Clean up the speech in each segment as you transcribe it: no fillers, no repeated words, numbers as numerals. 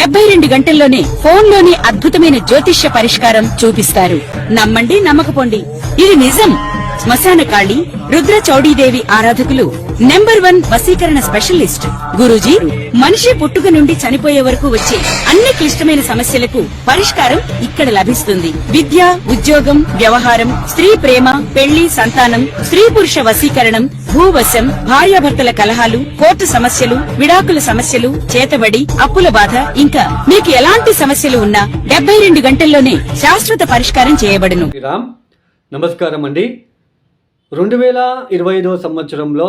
72 గంటల్లోనే ఫోన్లోని అద్భుతమైన జ్యోతిష్య పరిష్కారం చూపిస్తారు. నమ్మండి, నమ్మకపోండి, ఇది నిజం. శ్మశాన కాళి రుద్ర చౌడీదేవి ఆరాధకులు నంబర్ 1 వశీకరణ స్పెషలిస్ట్. గురూజీ మనిషి పుట్టుక నుండి చనిపోయే వరకు వచ్చే అన్ని క్లిష్టమైన సమస్యలకు పరిష్కారం ఇక్కడ లభిస్తుంది. విద్య, ఉద్యోగం, వ్యవహారం, స్త్రీ ప్రేమ, పెళ్లి, సంతానం, స్త్రీ పురుష వశీకరణం, భూవశం, భార్యాభర్తల కలహాలు, కోర్టు సమస్యలు, విడాకుల సమస్యలు, చేతబడి, అప్పుల బాధ, ఇంకా మీకు ఎలాంటి సమస్యలు ఉన్నా 72 గంటల్లోనే శాశ్వత పరిష్కారం చేయబడును. నమస్కారం అండి. 2025 సంవత్సరంలో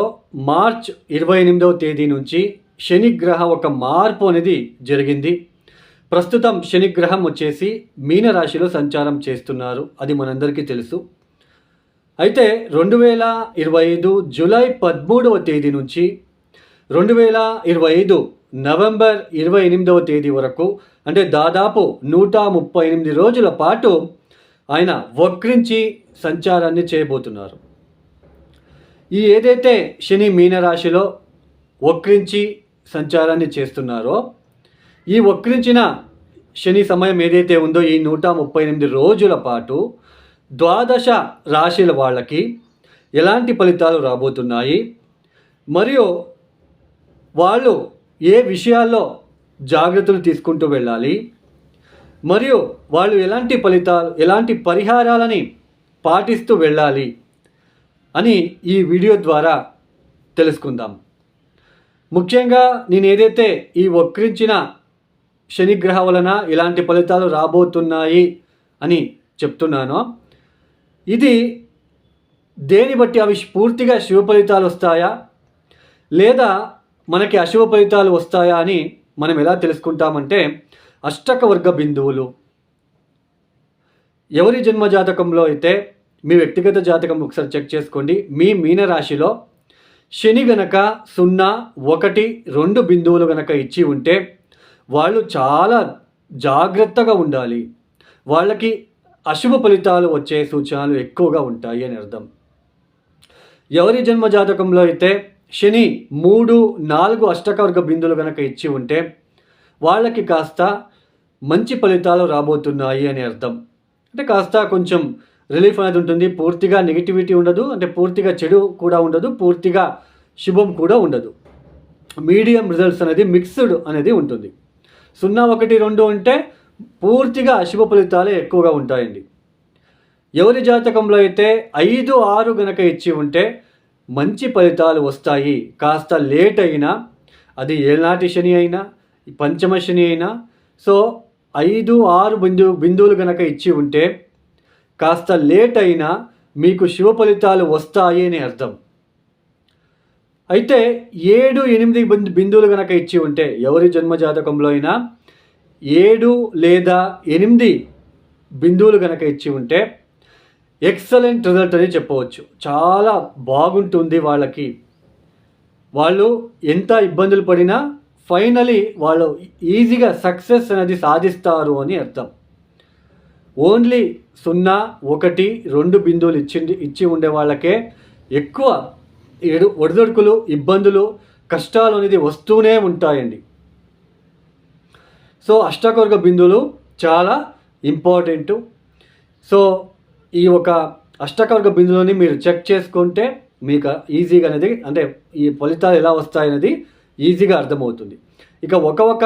మార్చ్ 28వ తేదీ నుంచి శనిగ్రహ ఒక మార్పు అనేది జరిగింది. ప్రస్తుతం శనిగ్రహం వచ్చేసి మీనరాశిలో సంచారం చేస్తున్నారు, అది మనందరికీ తెలుసు. అయితే 2025 జూలై 13వ తేదీ నుంచి 2025 నవంబర్ 28వ తేదీ వరకు, అంటే దాదాపు 138 రోజుల పాటు ఆయన వక్రించి సంచారాన్ని చేయబోతున్నారు. ఈ ఏదైతే శని మీనరాశిలో వక్రించి సంచారాన్ని చేస్తున్నారో, ఈ వక్రించిన శని సమయం ఏదైతే ఉందో ఈ 138 రోజుల పాటు ద్వాదశ రాశుల వాళ్ళకి ఎలాంటి ఫలితాలు రాబోతున్నాయి, మరియు వాళ్ళు ఏ విషయాల్లో జాగ్రత్తలు తీసుకుంటూ వెళ్ళాలి, మరియు వాళ్ళు ఎలాంటి పరిహారాలని పాటిస్తూ వెళ్ళాలి అని ఈ వీడియో ద్వారా తెలుసుకుందాం. ముఖ్యంగా నేను ఏదైతే ఈ వక్రించిన శనిగ్రహం వలన ఇలాంటి ఫలితాలు రాబోతున్నాయి అని చెప్తున్నానో, ఇది దేని బట్టి అవి పూర్తిగా శుభ ఫలితాలు వస్తాయా లేదా మనకి అశుభ ఫలితాలు వస్తాయా అని మనం ఎలా తెలుసుకుంటామంటే, అష్టక వర్గ బిందువులు ఎవరి జన్మజాతకంలో అయితే మీ వ్యక్తిగత జాతకం ఒకసారి చెక్ చేసుకోండి. మీ మీనరాశిలో శని గనక 0, 1, 2 బిందువులు గనక ఇచ్చి ఉంటే వాళ్ళు చాలా జాగ్రత్తగా ఉండాలి. వాళ్ళకి అశుభ ఫలితాలు వచ్చే సూచనలు ఎక్కువగా ఉంటాయి అని అర్థం. ఎవరి జన్మ జాతకంలో అయితే శని 3, 4 అష్టకవర్గ బిందువులు గనక ఇచ్చి ఉంటే వాళ్ళకి కాస్త మంచి ఫలితాలు రాబోతున్నాయి అని అర్థం. అంటే కాస్త కొంచెం రిలీఫ్ అనేది ఉంటుంది. పూర్తిగా నెగిటివిటీ ఉండదు, అంటే పూర్తిగా చెడు కూడా ఉండదు, పూర్తిగా శుభం కూడా ఉండదు. మీడియం రిజల్ట్స్ అనేది మిక్స్డ్ అనేది ఉంటుంది. 0, 1, 2 అంటే పూర్తిగా అశుభ ఫలితాలే ఎక్కువగా ఉంటాయండి. ఎవరి జాతకంలో అయితే 5, 6 గనక ఇచ్చి ఉంటే మంచి ఫలితాలు వస్తాయి. కాస్త లేట్ అయినా, అది ఏనాటి శని అయినా పంచమ శని అయినా, సో 5, 6 బిందువులు గనక ఇచ్చి ఉంటే కాస్త లేట్ అయినా మీకు శుభ ఫలితాలు వస్తాయి అని అర్థం. అయితే 7, 8 బిందువులు కనుక ఇచ్చి ఉంటే ఎవరి జన్మజాతకంలో అయినా 7 లేదా 8 బిందువులు కనుక ఇచ్చి ఉంటే ఎక్సలెంట్ రిజల్ట్ అని చెప్పవచ్చు. చాలా బాగుంటుంది వాళ్ళకి. వాళ్ళు ఎంత ఇబ్బందులు పడినా ఫైనలీ వాళ్ళు ఈజీగా సక్సెస్ అనేది సాధిస్తారు అని అర్థం. ఓన్లీ 0, 1, 2 బిందువులు ఇచ్చి ఉండే వాళ్ళకే ఎక్కువ ఒడిదొడుకులు, ఇబ్బందులు, కష్టాలు అనేది వస్తూనే ఉంటాయండి. సో అష్టకవర్గ బిందువులు చాలా ఇంపార్టెంట్. సో ఈ ఒక అష్టకవర్గ బిందువుని మీరు చెక్ చేసుకుంటే మీకు ఈజీగా అనేది, అంటే ఈ ఫలితాలు ఎలా వస్తాయనేది ఈజీగా అర్థమవుతుంది. ఇక ఒక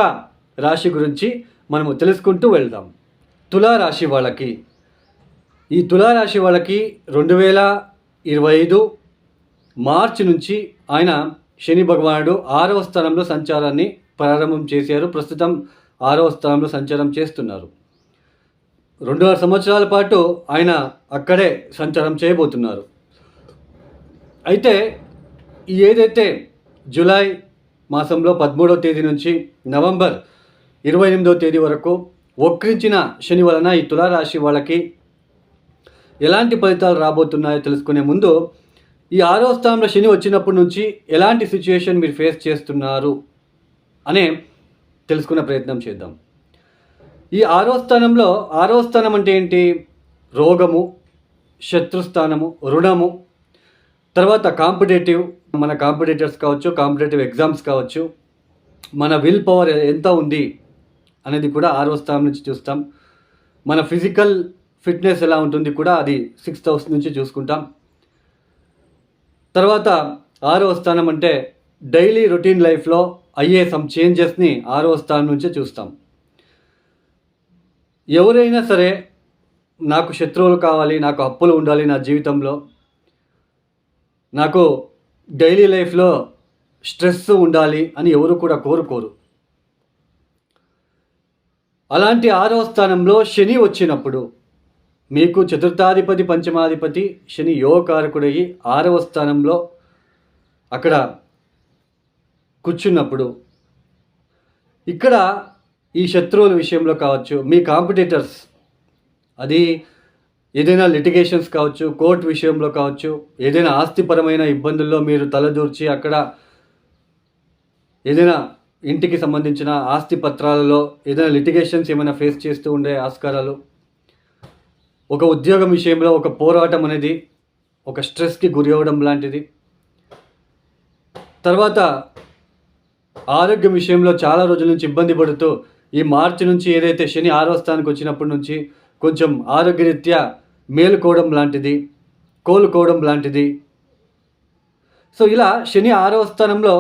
రాశి గురించి మనము తెలుసుకుంటూ వెళ్దాం. తులారాశి వాళ్ళకి, ఈ తులారాశి వాళ్ళకి 2025 మార్చి నుంచి ఆయన శని భగవానుడు 6వ స్థానంలో సంచారాన్ని ప్రారంభం చేశారు. ప్రస్తుతం 6వ స్థానంలో సంచారం చేస్తున్నారు. 2.5 సంవత్సరాల పాటు ఆయన అక్కడే సంచారం చేయబోతున్నారు. అయితే ఏదైతే జూలై మాసంలో 13వ తేదీ నుంచి నవంబర్ 28వ తేదీ వరకు వక్రించిన శని వలన ఈ తులారాశి వాళ్ళకి ఎలాంటి ఫలితాలు రాబోతున్నాయో తెలుసుకునే ముందు, ఈ 6వ స్థానంలో శని వచ్చినప్పటి నుంచి ఎలాంటి సిచ్యుయేషన్ మీరు ఫేస్ చేస్తున్నారు అనే తెలుసుకునే ప్రయత్నం చేద్దాం. ఈ 6వ స్థానం అంటే ఏంటి? రోగము, శత్రుస్థానము, రుణము, తర్వాత మన కాంపిటేటర్స్ కావచ్చు, కాంపిటేటివ్ ఎగ్జామ్స్ కావచ్చు, మన విల్ పవర్ ఎంత ఉంది అనేది కూడా 6వ స్థానం నుంచి చూస్తాం. మన ఫిజికల్ ఫిట్నెస్ ఎలా ఉంటుంది కూడా అది 6th హౌస్ నుంచి చూసుకుంటాం. తర్వాత 6వ స్థానం అంటే డైలీ రొటీన్ లైఫ్లో అయ్యే సమ్ చేంజెస్ని 6వ స్థానం నుంచే చూస్తాం. ఎవరైనా సరే నాకు శత్రువులు కావాలి, నాకు అప్పులు ఉండాలి నా జీవితంలో, నాకు డైలీ లైఫ్లో స్ట్రెస్ ఉండాలి అని ఎవరు కూడా కోరుకోరు. అలాంటి 6వ స్థానంలో శని వచ్చినప్పుడు మీకు చతుర్థాధిపతి పంచమాధిపతి శని యోగకారకుడయ్యి 6వ స్థానంలో అక్కడ కూర్చున్నప్పుడు ఇక్కడ ఈ శత్రువుల విషయంలో కావచ్చు, మీ కాంపిటీటర్స్, అది ఏదైనా లిటిగేషన్స్ కావచ్చు, కోర్టు విషయంలో కావచ్చు, ఏదైనా ఆస్తిపరమైన ఇబ్బందుల్లో మీరు తలదూర్చి అక్కడ ఏదైనా ఇంటికి సంబంధించిన ఆస్తి పత్రాలలో ఏదైనా లిటిగేషన్స్ ఏమైనా ఫేస్ చేస్తూ ఉండే ఆస్కారాలు, ఒక ఉద్యోగం విషయంలో ఒక పోరాటం అనేది ఒక స్ట్రెస్కి గురి అవ్వడం లాంటిది. తర్వాత ఆరోగ్యం విషయంలో చాలా రోజుల నుంచి ఇబ్బంది పడుతూ ఈ మార్చి నుంచి ఏదైతే శని 6వ స్థానానికి వచ్చినప్పటి నుంచి కొంచెం ఆరోగ్యరీత్యా మేలుకోవడం లాంటిది, కోలుకోవడం లాంటిది. సో ఇలా శని 6వ స్థానంలో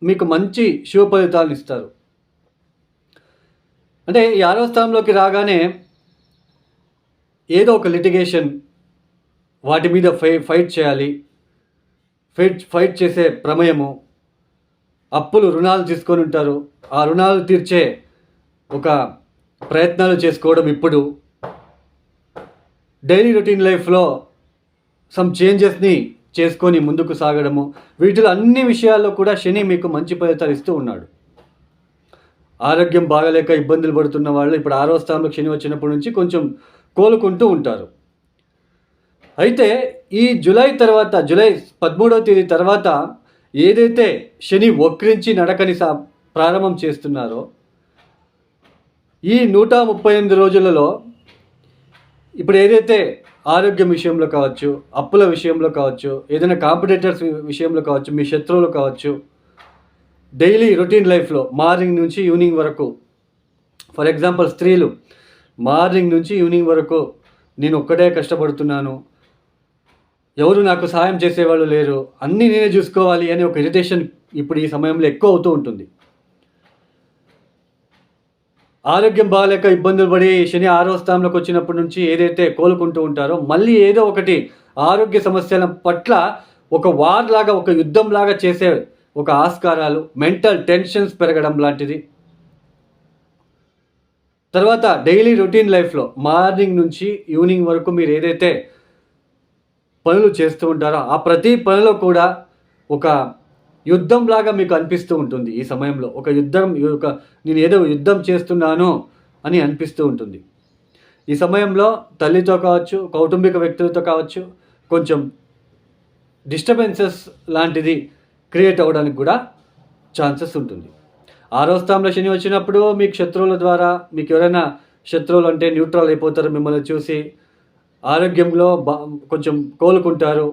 మీకు మంచి శుభ ఫలితాలను ఇస్తారు. అంటే ఈ 6వ స్థానంలోకి రాగానే ఏదో ఒక లిటిగేషన్, వాటి మీద ఫైట్ చేయాలి, ఫైట్ చేసే ప్రమేయము, అప్పులు రుణాలు తీసుకొని ఉంటారు, ఆ రుణాలు తీర్చే ఒక ప్రయత్నాలు చేసుకోవడం, ఇప్పుడు డైలీ రొటీన్ లైఫ్లో సమ్ చేంజెస్ని చేసుకొని ముందుకు సాగడము, వీటిలో అన్ని విషయాల్లో కూడా శని మీకు మంచి ఫలితాలు ఇస్తూ ఉన్నాడు. ఆరోగ్యం బాగలేక ఇబ్బందులు పడుతున్న వాళ్ళు ఇప్పుడు 6వ స్థానంలో శని వచ్చినప్పటి నుంచి కొంచెం కోలుకుంటూ ఉంటారు. అయితే ఈ జూలై 13వ తేదీ తర్వాత ఏదైతే శని వక్రించి నడకని ప్రారంభం చేస్తున్నారో, ఈ 138 రోజులలో ఇప్పుడు ఏదైతే ఆరోగ్యం విషయంలో కావచ్చు, అప్పుల విషయంలో కావచ్చు, ఏదైనా కాంపిటీటర్స్ విషయంలో కావచ్చు, మీ శత్రువులు కావచ్చు, డైలీ రొటీన్ లైఫ్లో మార్నింగ్ నుంచి ఈవినింగ్ వరకు, ఫర్ ఎగ్జాంపుల్ స్త్రీలు మార్నింగ్ నుంచి ఈవినింగ్ వరకు నేను ఒక్కడే కష్టపడుతున్నాను, ఎవరు నాకు సహాయం చేసేవాళ్ళు లేరు, అన్నీ నేనే చూసుకోవాలి అనే ఒక ఇరిటేషన్ ఇప్పుడు ఈ సమయంలో ఎక్కువ అవుతూ ఉంటుంది. ఆరోగ్యం బాగాలేక ఇబ్బందులు పడి శని 6వ స్థానంలోకి వచ్చినప్పటి నుంచి ఏదైతే కోలుకుంటూ ఉంటారో, మళ్ళీ ఏదో ఒకటి ఆరోగ్య సమస్యల పట్ల ఒక వార్ లాగా, ఒక యుద్ధం లాగా చేసే ఒక ఆస్కారాలు, మెంటల్ టెన్షన్స్ పెరగడం లాంటిది. తర్వాత డైలీ రొటీన్ లైఫ్లో మార్నింగ్ నుంచి ఈవినింగ్ వరకు మీరు ఏదైతే పనులు చేస్తూ ఉంటారో ఆ ప్రతి పనిలో కూడా ఒక యుద్ధంలాగా మీకు అనిపిస్తూ ఉంటుంది. ఈ సమయంలో ఒక నేను ఏదో యుద్ధం చేస్తున్నాను అని అనిపిస్తూ ఉంటుంది. ఈ సమయంలో తల్లితో కావచ్చు, కౌటుంబిక వ్యక్తులతో కావచ్చు, కొంచెం డిస్టర్బెన్సెస్ లాంటిది క్రియేట్ అవ్వడానికి కూడా ఛాన్సెస్ ఉంటుంది. 6వ స్థానంలో శని వచ్చినప్పుడు మీకు శత్రువుల ద్వారా, మీకు ఎవరైనా శత్రువులు అంటే న్యూట్రల్ అయిపోతారు, మిమ్మల్ని చూసి ఆరోగ్యంలో కొంచెం కోలుకుంటారు.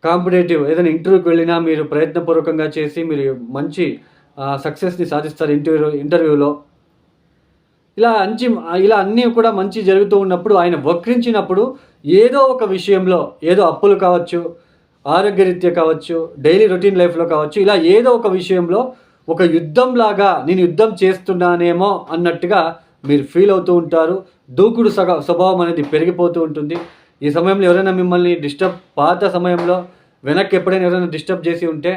కాంపిటేటివ్ ఏదైనా ఇంటర్వ్యూకి వెళ్ళినా మీరు ప్రయత్నపూర్వకంగా చేసి మీరు మంచి సక్సెస్ని సాధిస్తారు ఇంటర్వ్యూలో. ఇలా అన్నీ కూడా మంచి జరుగుతూ ఉన్నప్పుడు ఆయన వక్రించినప్పుడు ఏదో ఒక విషయంలో, ఏదో అప్పులు కావచ్చు, ఆరోగ్యరీత్యా కావచ్చు, డైలీ రొటీన్ లైఫ్లో కావచ్చు, ఇలా ఏదో ఒక విషయంలో ఒక యుద్ధంలాగా నేను యుద్ధం చేస్తున్నానేమో అన్నట్టుగా మీరు ఫీల్ అవుతూ ఉంటారు. దూకుడు స్వభావం అనేది పెరిగిపోతూ ఉంటుంది. ఈ సమయంలో ఎవరైనా మిమ్మల్ని పాత సమయంలో వెనక్కి ఎప్పుడైనా ఎవరైనా డిస్టర్బ్ చేసి ఉంటే,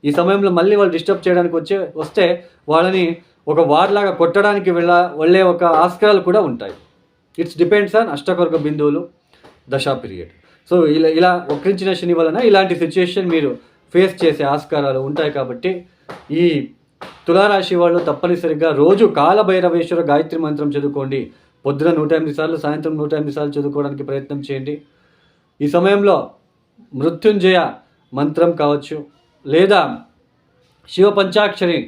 ఈ సమయంలో మళ్ళీ వాళ్ళు డిస్టర్బ్ చేయడానికి వస్తే వాళ్ళని ఒక వార్లాగా కొట్టడానికి వెళ్ళే ఒక ఆస్కారాలు కూడా ఉంటాయి. ఇట్స్ డిపెండ్స్ ఆన్ అష్టకొర్గ బిందువులు దశా పీరియడ్. సో ఇలా వక్రించిన శని వలన ఇలాంటి సిచ్యుయేషన్ మీరు ఫేస్ చేసే ఆస్కారాలు ఉంటాయి. కాబట్టి ఈ తులారాశి వాళ్ళు తప్పనిసరిగా రోజు కాలభైరవేశ్వర గాయత్రి మంత్రం చదువుకోండి. పొద్దున 108 సార్లు, సాయంత్రం 108 సార్లు చదువుకోవడానికి ప్రయత్నం చేయండి. ఈ సమయంలో మృత్యుంజయ మంత్రం కావచ్చు, లేదా శివ పంచాక్షరి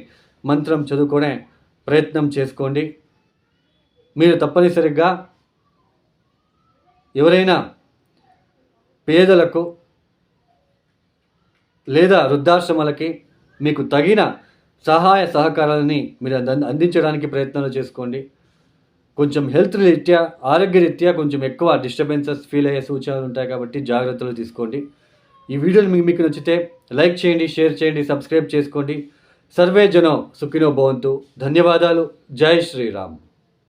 మంత్రం చదువుకునే ప్రయత్నం చేసుకోండి. మీరు తప్పనిసరిగా ఎవరైనా పేదలకు లేదా వృద్ధాశ్రమాలకి మీకు తగిన సహాయ సహకారాలని మీరు అందించడానికి ప్రయత్నాలు చేసుకోండి. కొంచెం హెల్త్ రీత్యా ఆరోగ్యరీత్యా కొంచెం ఎక్కువ డిస్టర్బెన్సెస్ ఫీల్ అయ్యే సూచనలు ఉంటాయి కాబట్టి జాగ్రత్తలు తీసుకోండి. ఈ వీడియోని మీకు నచ్చితే లైక్ చేయండి, షేర్ చేయండి, సబ్స్క్రైబ్ చేసుకోండి. సర్వే జనం సుఖినో భవంతు. ధన్యవాదాలు. జై శ్రీరామ్.